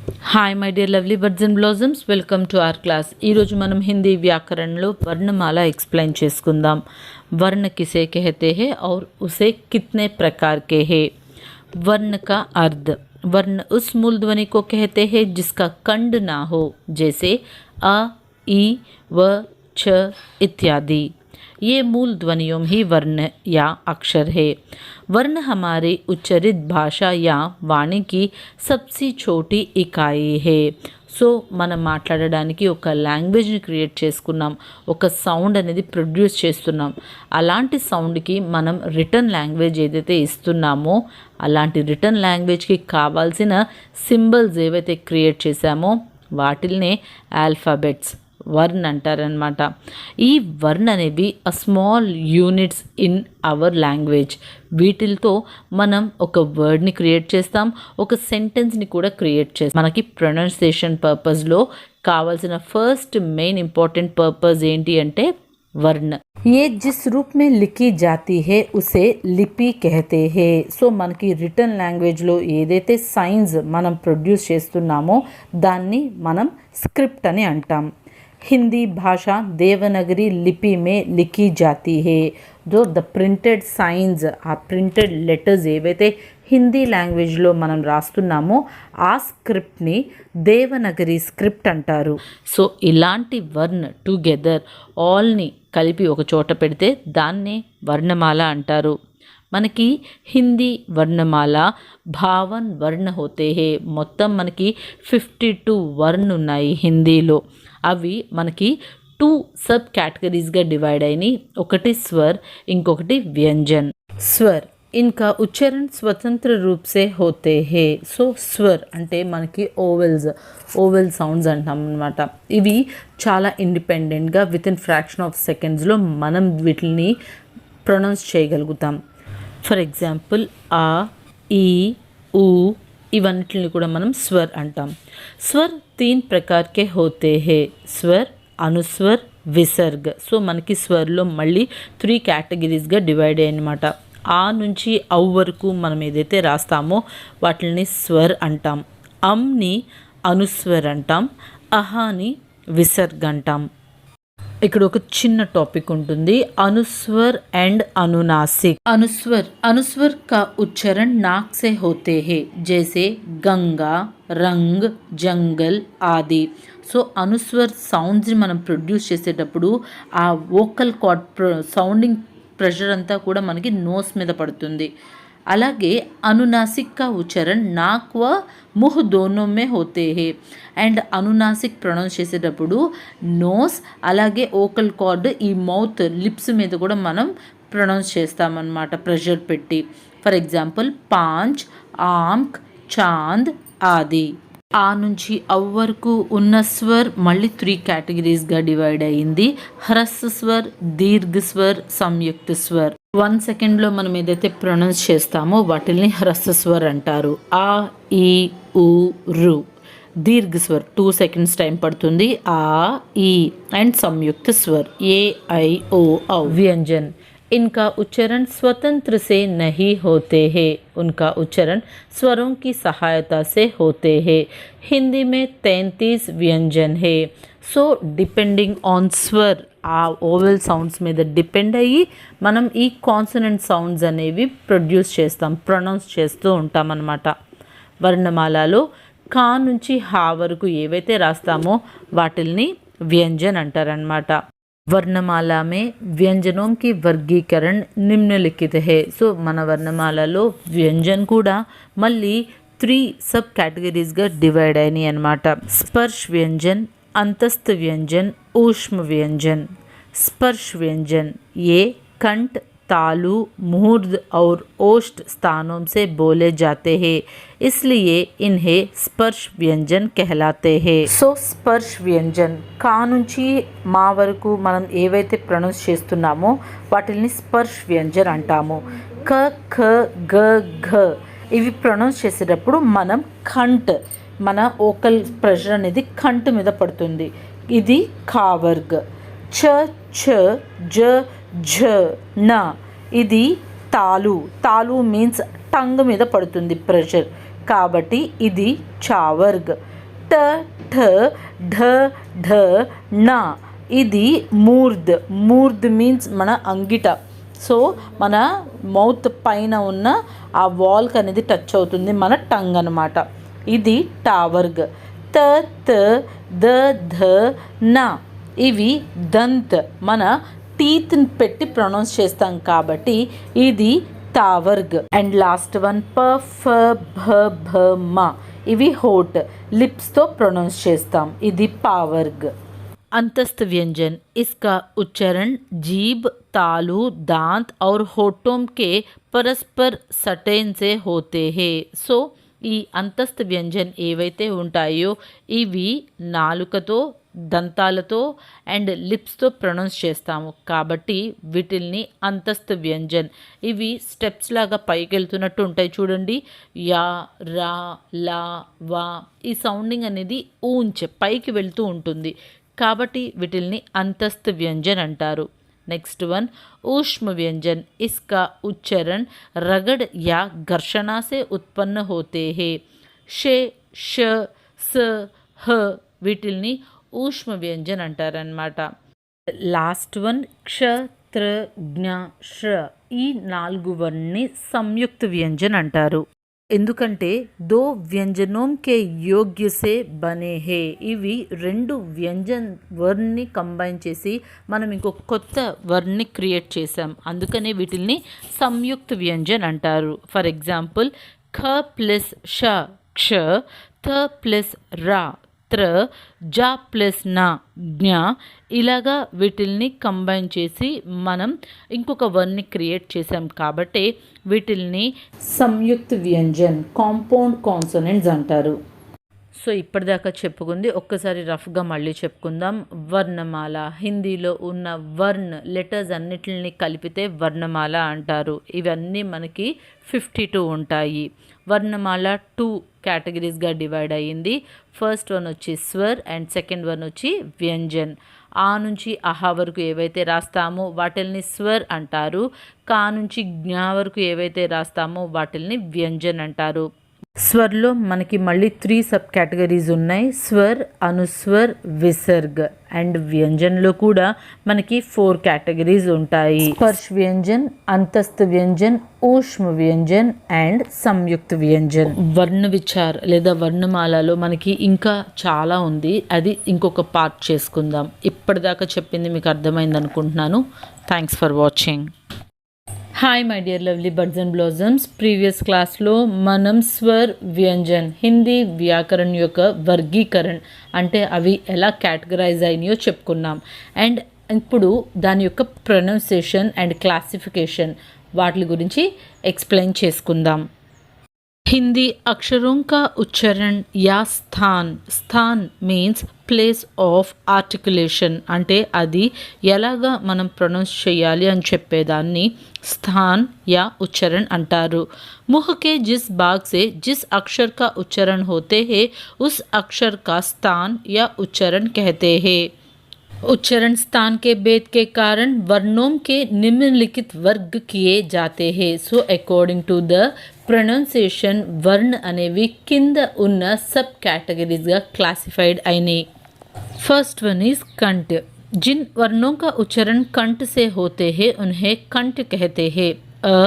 Hi my dear lovely birds and blossoms, welcome to our class. ఈరోజు మనం Hindi వ్యాకరణలో వర్ణమాల explain చేసుకుందాం. वर्ण किसे कहते हैं और उसे कितने प्रकार के हैं. वर्ण का अर्थ. वर्ण उस मूल ध्वनि को कहते हैं जिसका कंड ना हो, जैसे अ, ई, व, छ इत्यादि. ये मूल ध्वनियों ही वर्ण या अक्षर है. वर्ण हमारी उच्चरित भाषा या वाणी की सबसे छोटी इकाई है. సో మనం మాట్లాడడానికి ఒక లాంగ్వేజ్ని క్రియేట్ చేసుకున్నాం, ఒక సౌండ్ అనేది ప్రొడ్యూస్ చేస్తున్నాం. అలాంటి సౌండ్కి మనం రిటర్న్ లాంగ్వేజ్ ఏదైతే ఇస్తున్నామో అలాంటి రిటర్న్ లాంగ్వేజ్కి కావాల్సిన సింబల్స్ ఏవైతే క్రియేట్ చేశామో వాటిల్నే ఆల్ఫాబెట్స్ వర్న్ అంటారనమాట. ఈ వర్న్ అనేవి small units in our language. వీటితో మనం ఒక వర్డ్ని క్రియేట్ చేస్తాం, ఒక సెంటెన్స్ని కూడా క్రియేట్ చేస్తాం. మనకి ప్రొనౌన్సియేషన్ పర్పస్లో కావాల్సిన ఫస్ట్ మెయిన్ ఇంపార్టెంట్ పర్పస్ ఏంటి అంటే वर्ण. ये जिस रूप में लिखी जाती है उसे लिपि कहते हैं. సో మనకి రిటర్న్ లాంగ్వేజ్లో ఏదైతే సైన్స్ మనం ప్రొడ్యూస్ చేస్తున్నామో దాన్ని మనం స్క్రిప్ట్ అని అంటాం. हिंदी भाषा देवनागरी लिपि में लिखी जाती है. जो द ప్రింటెడ్ సైన్స్, ఆ ప్రింటెడ్ లెటర్స్ ఏవైతే హిందీ లాంగ్వేజ్లో మనం రాస్తున్నామో ఆ స్క్రిప్ట్ని దేవనగరి స్క్రిప్ట్ అంటారు. సో ఇలాంటి వర్న్ టుగెదర్ ఆల్ని కలిపి ఒక చోట పెడితే దాన్నే వర్ణమాల అంటారు. మనకి హిందీ వర్ణమాల 52 వర్ణ హోతే హే. మొత్తం మనకి 52 వర్ణ ఉన్నాయి హిందీలో. అవి మనకి 2 सब कैटेगरीज़ डिवाइड అయినాయి. ఒకటి స్వర్, ఇంకొకటి వ్యంజన్. స్వర్ इनका उच्चारण स्वतंत्र रूप से होते हैं. సో స్వర్ అంటే మనకి ఓవెల్ సౌండ్స్ అంటాం అనమాట. ఇవి చాలా ఇండిపెండెంట్గా విత్ ఇన్ ఫ్రాక్షన్ ఆఫ్ సెకండ్స్లో మనం వీటిని ప్రొనౌన్స్ చేయగలుగుతాం. ఫర్ ఎగ్జాంపుల్ ఆ, ఈ, ఊ ఇవన్నిటిని కూడా మనం స్వర్ అంటాం. స్వర్ 3 प्रकार के होते हैं. స్వర్, అనుస్వర్, విసర్గ్. సో మనకి స్వర్లో మళ్ళీ 3 కేటగిరీస్గా డివైడ్ అయ్యనమాట. ఆ నుంచి ఔ వరకు మనం ఏదైతే రాస్తామో వాటిని స్వర్ అంటాం. అంని అనుస్వర్ అంటాం. అహాని విసర్గ్ అంటాం. ఇక్కడ ఒక చిన్న టాపిక్ ఉంటుంది, అనుస్వర్ అండ్ అనునాసిక్. अनुस्वर का उच्चारण नाक से होते हैं, जैसे गंगा, रंग, जंगल आदि. సో అనుస్వర్ సౌండ్స్ని మనం ప్రొడ్యూస్ చేసేటప్పుడు ఆ వోకల్ కార్డ్ సౌండింగ్ ప్రెషర్ అంతా కూడా మనకి నోస్ మీద పడుతుంది. అలాగే అనునాసిక్ కా ఉచ్చారణ నాక్ వ ముహ్ దోనో మే హోతే హే. అండ్ అనునాసిక్ ప్రొనౌన్స్ చేసేటప్పుడు నోస్ అలాగే ఓకల్ కార్డ్ ఈ మౌత్ లిప్స్ మీద కూడా మనం ప్రొనౌన్స్ చేస్తామన్నమాట ప్రెషర్ పెట్టి. ఫర్ ఎగ్జాంపుల్ పాంచ్, ఆంక్, చాంద్ ఆది. ఆ నుంచి అవ్ వరకు ఉన్న స్వర్ మళ్ళీ 3 కేటగిరీస్గా డివైడ్ అయ్యింది. హ్రస్వ స్వర్, దీర్ఘ స్వర్, సంయుక్త స్వర్. 1 సెకండ్లో మనం ఏదైతే ప్రొనౌన్స్ చేస్తామో వాటిని హ్రస్వ స్వర్ అంటారు. ఆ, ఈ, ఊ, రు. దీర్ఘ స్వర్ 2 సెకండ్స్ టైం పడుతుంది. ఆ, ఈ అండ్ సంయుక్త స్వర్ ఏ, ఐ, ఓ, ఔ. వ్యంజన్ इनका उच्चारण स्वतंत्र से नहीं होते हैं. उनका उच्चारण स्वरों की सहायता से होते हैं. हिंदी में 33 व्यंजन है. సో డిపెండింగ్ ఆన్ స్వర్, ఆ ఓవెల్ సౌండ్స్ మీద డిపెండ్ అయ్యి మనం ఈ కాన్సనెంట్ సౌండ్స్ అనేవి ప్రొడ్యూస్ చేస్తాం, ప్రొనౌన్స్ చేస్తూ ఉంటాం అన్నమాట. వర్ణమాలలో కా నుంచి హా వరకు ఏవైతే రాస్తామో వాటిల్ని వ్యంజన్ అంటారనమాట. వర్ణమాల మే వ్యంజనోం కి వర్గీకరణ నిమ్నలిఖిత హే. సో మన వర్ణమాలలో వ్యంజన్ కూడా మళ్ళీ 3 सब కేటగిరీస్గా డివైడ్ అయినాయి అనమాట. స్పర్శ వ్యంజన్, अंतस्थ व्यंजन, ऊष्म व्यंजन. स्पर्श व्यंजन ये कंठ, तालु, मुहूर्त और ओष्ठ स्थानों से बोले जाते हैं, इसलिए इन्हें स्पर्श व्यंजन कहलाते हैं. సో స్పర్శ వ్యంజన్ కా నుంచి మా వరకు మనం ఏవైతే ప్రొనౌన్స్ చేస్తున్నామో వాటిని స్పర్శ వ్యంజన్ అంటాము. క, ఖ, గ, ఘ ఇవి ప్రొనౌన్స్ చేసేటప్పుడు మనం కంఠ్, మన ఓకల్ ప్రెషర్ అనేది కంఠ మీద పడుతుంది. ఇది ఖావర్గ్. ఛ, ఛ, జ, ఝ, న ఇది తాలు మీన్స్ టంగ్ మీద పడుతుంది ప్రెషర్, కాబట్టి ఇది చావర్గ్. ట ఠ ఢ ఢ నా. ఇది మూర్ధ్ మీన్స్ మన అంగిట. సో మన మౌత్ పైన ఉన్న ఆ వాల్క్ అనేది టచ్ అవుతుంది మన టంగ్ అనమాట. ఇది టావర్గ్. త త ద ధ నా. ఇవి దంత్, మన టీత్ని పెట్టి ప్రొనౌన్స్ చేస్తాం కాబట్టి ఇది తావర్గ్. అండ్ లాస్ట్ వన్ ప ఫ భ భ మ. ఇవి హోట్, లిప్స్తో ప్రొనౌన్స్ చేస్తాం. ఇది పావర్గ్. अंतस्थ व्यंजन, इसका उच्चारण जीभ, तालु, दांत और होठों के परस्पर सटेन से होते हैं. సో ఈ అంతస్థ వ్యంజన్ ఏవైతే ఉంటాయో ఇవి నాలుకతో, దంతాలతో అండ్ లిప్స్తో ప్రొనౌన్స్ చేస్తాము కాబట్టి వీటిల్ని అంతస్థ వ్యంజన్. ఇవి స్టెప్స్ లాగా పైకి వెళ్తున్నట్టు ఉంటాయి చూడండి. యా, రా, లా, వా. ఈ సౌండింగ్ అనేది ఊంచ్ పైకి వెళ్తూ ఉంటుంది కాబట్టి వీటిల్ని अंतस्थ व्यंजन अंटारू. नेक्स्ट वन ऊष्म व्यंजन, इसका उच्चारण रगड़ या घर्षणा से उत्पन्न होते हैं. शे, श, स, ह వీటిల్ని ఊష్మ వ్యంజన్ అంటారనమాట. లాస్ట్ వన్ క్ష, త్ర, జ్ఞ, శ్ర. ఈ 4 వర్ణని సంయుక్త వ్యంజన్ అంటారు. ఎందుకంటే దో వ్యంజనోం కే యోగ్య సే బనే హే. ఇవి 2 వ్యంజన్ వర్డ్ని కంబైన్ చేసి మనం ఇంకొక కొత్త వర్డ్ని క్రియేట్ చేసాం. అందుకనే వీటిల్ని సంయుక్త వ్యంజన్ అంటారు. ఫర్ ఎగ్జాంపుల్ ఖ ప్లస్ ష క్ష, థ ప్లస్ రా త్ర, జా ప్లస్ నా జ్ఞ. ఇలాగా వీటిల్ని కంబైన్ చేసి మనం ఇంకొక వర్డ్ని క్రియేట్ చేసాం కాబట్టి వీటిల్ని సంయుక్త వ్యంజన్, కాంపౌండ్ కాన్సనెంట్స్ అంటారు. సో ఇప్పటిదాకా చెప్పుకుంది ఒక్కసారి రఫ్గా మళ్ళీ చెప్పుకుందాం. వర్ణమాల, హిందీలో ఉన్న లెటర్స్ అన్నిటిని కలిపితే వర్ణమాల అంటారు. ఇవన్నీ మనకి 52 ఉంటాయి. వర్ణమాల 2 కేటగిరీస్గా డివైడ్ అయ్యింది. ఫస్ట్ వన్ వచ్చి స్వర్ అండ్ సెకండ్ వన్ వచ్చి వ్యంజన్. ఆ నుంచి అహా వరకు ఏవైతే రాస్తామో వాటిల్ని స్వర్ అంటారు. కా నుంచి జ్ఞా వరకు ఏవైతే రాస్తామో వాటిల్ని వ్యంజన్ అంటారు. స్వర్లో మనకి మళ్ళీ 3 సబ్ కేటగిరీస్ ఉన్నాయి. స్వర్, అనుస్వర్, విసర్గ్. అండ్ వ్యంజన్లో కూడా మనకి 4 కేటగిరీస్ ఉంటాయి. స్పర్శ వ్యంజన్, అంతస్థ వ్యంజన్, ఊష్మ వ్యంజన్ అండ్ సంయుక్త వ్యంజన్. వర్ణ విచార్ లేదా వర్ణమాలలో మనకి ఇంకా చాలా ఉంది. అది ఇంకొక పార్ట్ చేసుకుందాం. ఇప్పటిదాకా చెప్పింది మీకు అర్థమైంది అనుకుంటున్నాను. Thanks for watching. Hi my dear lovely birds and blossoms. Previous క్లాస్లో మనం స్వర్, వ్యంజన్, హిందీ వ్యాకరణ యొక్క వర్గీకరణ అంటే అవి ఎలా కేటగరైజ్ అయినాయో చెప్పుకున్నాం. అండ్ ఇప్పుడు దాని యొక్క ప్రొనౌన్సియేషన్ అండ్ క్లాసిఫికేషన్ వాటి గురించి ఎక్స్ప్లెయిన్ చేసుకుందాం. हिंदी अक्षरों का उच्चारण या स्थान मीन्स ప్లేస్ ఆఫ్ ఆర్టికులేషన్ అంటే అది ఎలాగా మనం ప్రొనౌన్స్ చేయాలి అని చెప్పేదాన్ని స్థాన్ या उच्चारण अंटारू. मुँह के जिस भाग से जिस अक्षर का उच्चारण होते हैं उस अक्षर का स्थान या उच्चारण कहते हैं. उच्चारण स्थान के भेद के कारण वर्णों के निम्नलिखित वर्ग किए जाते हैं. So according to the pronunciation వర్ణ అనేవి కింద ఉన్న సబ్ కేటగిరీస్గా క్లాసిఫైడ్ అయినాయి. फर्स्ट वन इज कंठ. जिन वर्णों का उच्चारण कंठ से होते हैं उन्हें कंठ कहते हैं. अ,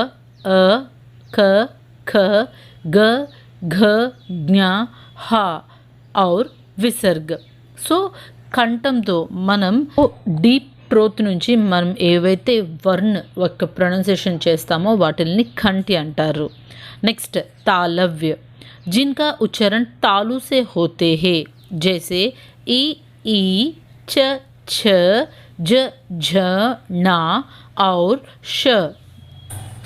क, ख, ग, घ, ज्ञ, ह और विसर्ग. सो కంఠంతో మనం డీప్ ట్రోత్ నుంచి మనం ఏవైతే వర్ణ యొక్క ప్రొనౌన్సియేషన్ చేస్తామో వాటిని కంఠి అంటారు. नेक्स्ट तालव्य. जिनका उच्चारण तालु से होते हैं जैसे ई, च, छ, ज, झ, ना और श.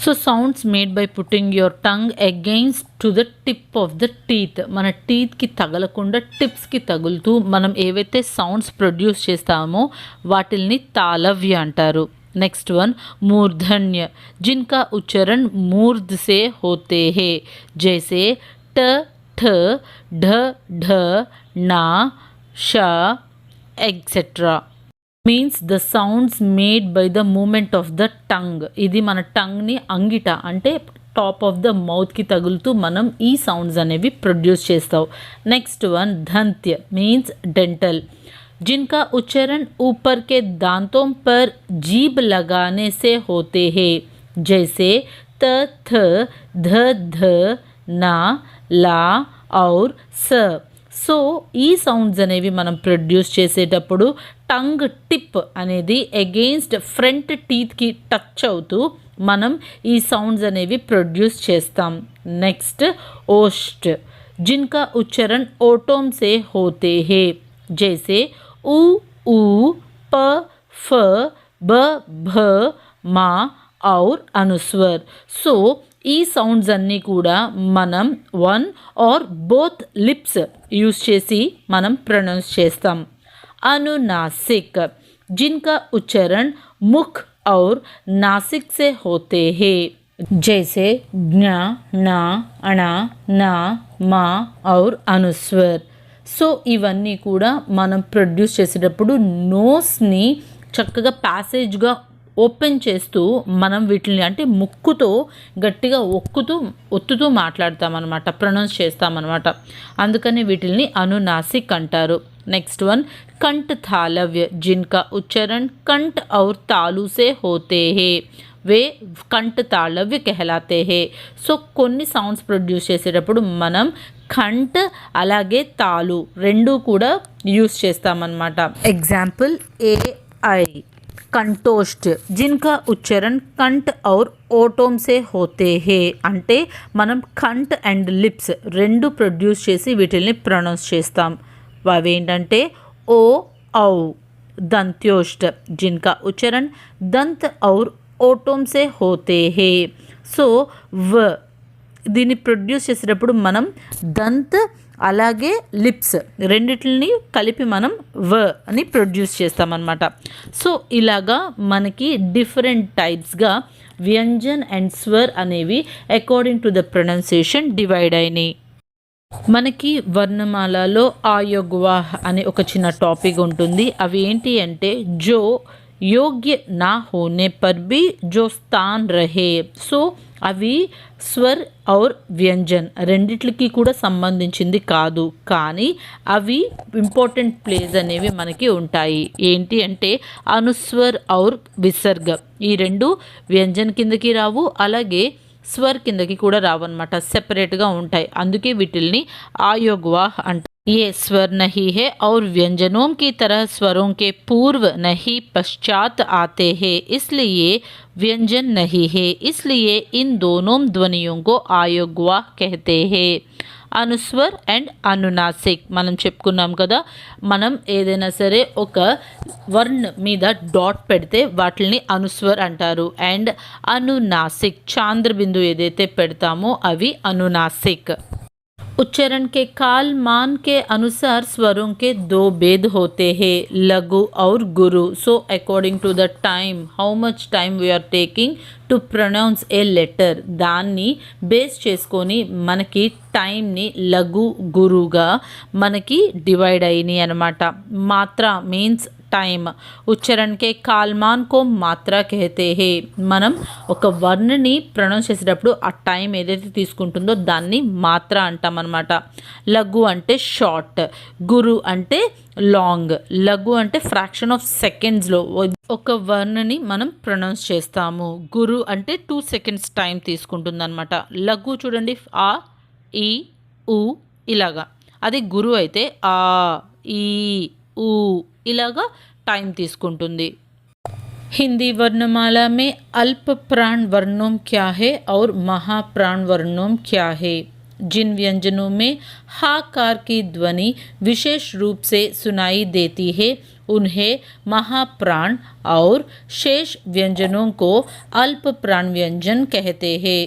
So sounds made by putting your tongue against to the tip of the teeth. మన టీత్కి తగలకుండా టిప్స్కి తగులుతూ మనం ఏవైతే సౌండ్స్ ప్రొడ్యూస్ చేస్తామో వాటిల్ని తాళవ్య అంటారు. नेक्स्ट वन मूर्धन्य. जिनका उच्चारण मूर्ध से होते हैं जैसे ट, ठ, ढ, ढ, ना, शा etcetera. Means the sounds made by the movement of the tongue. ఇది మన టంగ్ని అంగిట అంటే టాప్ ఆఫ్ ద మౌత్కి తగులుతూ మనం ఈ సౌండ్స్ అనేవి ప్రొడ్యూస్ చేస్తాం. నెక్స్ట్ వన్ దంత్య మీన్స్ డెంటల్, जिनका उच्चारण ऊपर के दांतों पर जीभ लगाने से होते हैं, जैसे त, थ, ध, ध, ना, ला और स. సో ఈ సౌండ్స్ అనేవి మనం ప్రొడ్యూస్ చేసేటప్పుడు టంగ్ టిప్ అనేది అగెయిన్స్ట్ ఫ్రంట్ టీత్కి టచ్ అవుతూ మనం ఈ సౌండ్స్ అనేవి ప్రొడ్యూస్ చేస్తాం. నెక్స్ట్ ఓస్ట్, जिनका उच्चारण ओटों से होते हैं, जैसे उ, ऊ, प, फ, ब, भ, मा और अनुस्वर. సో ఈ సౌండ్స్ అన్నీ కూడా మనం one or both lips use చేసి మనం ప్రొనౌన్స్ చేస్తాం. अनुनासिक, जिनका उच्चारण मुख और नासिक से होते हैं, जैसे ज्ञ, ना, अणा, ना, मा और अनुस्वर. సో ఇవన్నీ కూడా మనం ప్రొడ్యూస్ చేసేటప్పుడు నోస్ని చక్కగా ప్యాసేజ్గా ఓపెన్ చేస్తూ మనం వీటిని అంటే ముక్కుతో గట్టిగా ఒత్తుతూ మాట్లాడతామన్నమాట, ప్రొనౌన్స్ చేస్తామన్నమాట. అందుకని వీటిని అనునాసిక్ అంటారు. నెక్స్ట్ వన్ कंठ थालव्य, जिनका उच्चारण कंठ और तालू से होते हैं, वे कंठ तालव्य कहलाते हैं. సో కొన్ని సౌండ్స్ ప్రొడ్యూస్ చేసేటప్పుడు మనం కంఠ్ అలాగే తాలు రెండు కూడా యూస్ చేస్తామన్నమాట. ఎగ్జాంపుల్ AI कंठोष्ठ, जिनका उच्चारण कंठ और ఓటోం సే హోతే హే అంటే మనం కంఠ్ అండ్ లిప్స్ రెండు ప్రొడ్యూస్ చేసి వీటిని ప్రొనౌన్స్ చేస్తాం. అవేంటంటే ओ औ. दंत्योष्ठ, जिनका उच्चारण दंत और ओटों से होते हैं. సో వ దీన్ని ప్రొడ్యూస్ చేసేటప్పుడు మనం దంత్ అలాగే లిప్స్ రెండిటిని కలిపి మనం వ అని ప్రొడ్యూస్ చేస్తామన్నమాట. సో ఇలాగా మనకి డిఫరెంట్ టైప్స్గా వ్యంజన్ అండ్ స్వర్ అనేవి according to the pronunciation divide అయినాయి. మనకి వర్ణమాలలో ఆయోగ్వాహ్ అనే ఒక చిన్న టాపిక్ ఉంటుంది. అవి ఏంటి అంటే జో యోగ్య నా హోనే పర్ బి జో స్థాన్ రహే. సో అవి స్వర్ ఔర్ వ్యంజన్ రెండిట్లకి కూడా సంబంధించింది కాదు, కానీ అవి ఇంపార్టెంట్ ప్లేస్ అనేవి మనకి ఉంటాయి. ఏంటి అంటే అనుస్వర్ ఔర్ విసర్గ ఈ రెండు వ్యంజన్ కిందకి రావు, అలాగే స్వర్ కిందకి కూడా రావన్నమాట, సెపరేట్గా ఉంటాయి. అందుకే వీటిల్ని ఆయోగ్వాహ్ అంటారు. ये स्वर नहीं है और व्यंजनों की तरह स्वरों के पूर्व नहीं पश्चात आते हैं, इसलिए व्यंजन नहीं है, इसलिए इन दोनों ध्वनियों को आयोग्वाह कहते हैं. అనుస్వర్ అండ్ అనునాసిక్ మనం చెప్పుకున్నాం కదా, మనం ఏదైనా సరే ఒక వర్ణ్ మీద డాట్ పెడితే వాటిని అనుస్వర్ అంటారు. అండ్ అనునాసిక్ చాంద్ర బిందు ఏదైతే పెడతామో అవి అనునాసిక్. उच्चारण के काल मान के अनुसार स्वरों के दो भेद होते हैं, लघु और गुरु. So according to the time, how much time we are taking to pronounce a letter, దాన్ని బేస్ చేసుకొని మనకి టైంని లఘు గురుగా మనకి డివైడ్ అయినాయి అనమాట. మాత్ర మీన్స్ టైమ్, ఉచ్చారణ కే కాల్మాన్ కో మాత్ర కహతే హే. మనం ఒక వర్ణని ప్రొనౌన్స్ చేసేటప్పుడు ఆ టైం ఏదైతే తీసుకుంటుందో దాన్ని మాత్ర అంటాం అనమాట. లఘు అంటే షార్ట్, గురు అంటే లాంగ్. లఘు అంటే ఫ్రాక్షన్ ఆఫ్ సెకండ్స్లో ఒక వర్ణని మనం ప్రొనౌన్స్ చేస్తాము. గురు అంటే 2 seconds టైం తీసుకుంటుంది అనమాట. లఘు చూడండి ఆ, ఈ, ఊ ఇలాగా. అదే గురు అయితే ఆ, ఈ, ఊ ఇలాగా టైం తీసుకుంటుంది. हिंदी वर्णमाला में अल्प प्राण वर्णों क्या है और महाप्राण वर्णों क्या है. जिन व्यंजनों में हाकार की ध्वनि विशेष रूप से सुनाई देती है उन्हें महाप्राण और शेष व्यंजनों को अल्प प्राण व्यंजन कहते हैं.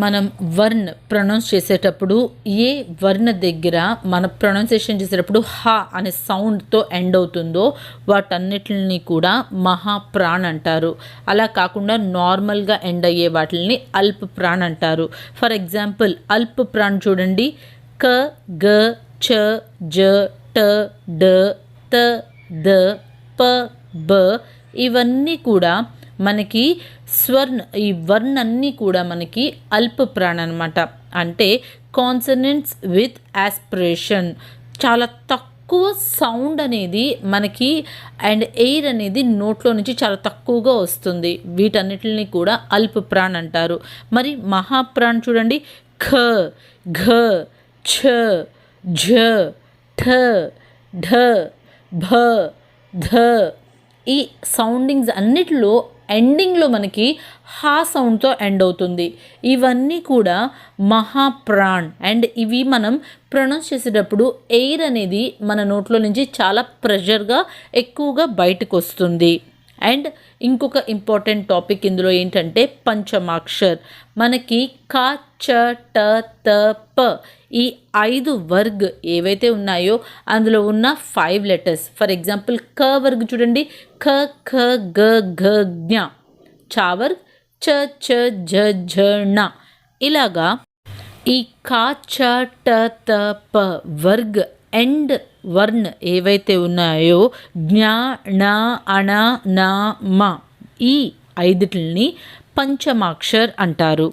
మనం వర్ణ ప్రొనౌన్స్ చేసేటప్పుడు ఏ వర్ణ దగ్గర మన ప్రొనౌన్సియేషన్ చేసేటప్పుడు హా అనే సౌండ్తో ఎండ్ అవుతుందో వాటన్నిటిని కూడా మహాప్రాణ్ అంటారు. అలా కాకుండా నార్మల్గా ఎండ్ అయ్యే వాటిని అల్ప ప్రాణ్ అంటారు. ఫర్ ఎగ్జాంపుల్ అల్ప ప్రాణ్ చూడండి, క, గ, చ, జ, ట, డ, త, ద, ప, బ ఇవన్నీ కూడా మనకి ఈ వర్ణ అన్నీ కూడా మనకి అల్ప ప్రాణ అనమాట. అంటే కాన్సనెంట్స్ విత్ ఆస్పిరేషన్, చాలా తక్కువ సౌండ్ అనేది మనకి అండ్ ఎయిర్ అనేది నోట్లో నుంచి చాలా తక్కువగా వస్తుంది. వీటన్నిటిని కూడా అల్ప ప్రాణ్ అంటారు. మరి మహాప్రాణ్ చూడండి, ఖ, ఘ, ఛ, ఝ, ఠ, ఢ, భ, ధ. ఈ సౌండింగ్స్ అన్నిటిలో ఎండింగ్లో మనకి హా సౌండ్తో ఎండ్ అవుతుంది. ఇవన్నీ కూడా మహాప్రాణ్. అండ్ ఇవి మనం ప్రొనౌన్స్ చేసేటప్పుడు ఎయిర్ అనేది మన నోట్లో నుంచి చాలా ప్రెషర్గా ఎక్కువగా బయటకు వస్తుంది. అండ్ ఇంకొక ఇంపార్టెంట్ టాపిక్ ఇందులో ఏంటంటే పంచమాక్షర్. మనకి క, చ, ట, త, ప ఈ 5 వర్గ్ ఏవైతే ఉన్నాయో అందులో ఉన్న 5 లెటర్స్. ఫర్ ఎగ్జాంపుల్ క వర్గ్ చూడండి, ఖ, ఖ, గ, ఘ, జ్ఞ. చ వర్గ్ చ, చ, ఝ, ఝ, ణ. ఇలాగా ఈ క, చ, ట, త, ప వర్గ్ ఎండ్ వర్ణ్ ఏవైతే ఉన్నాయో జ్ఞ, ణ, అణ, న, మ ఈ 5టిని పంచమాక్షర్ అంటారు.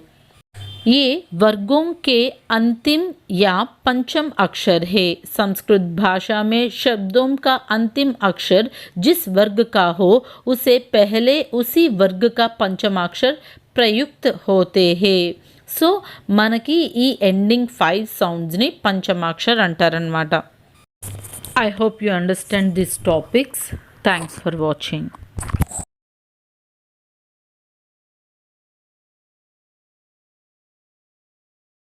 ये वर्गों के अंतिम या पंचम अक्षर है. संस्कृत भाषा में शब्दों का अंतिम अक्षर जिस वर्ग का हो उसे पहले उसी वर्ग का पंचमाक्षर प्रयुक्त होते हैं. సో మనకి ఈ ఎండింగ్ 5 సౌండ్స్ని పంచమాక్షర్ అంటారనమాట. I hope you understand this topics. Thanks for watching.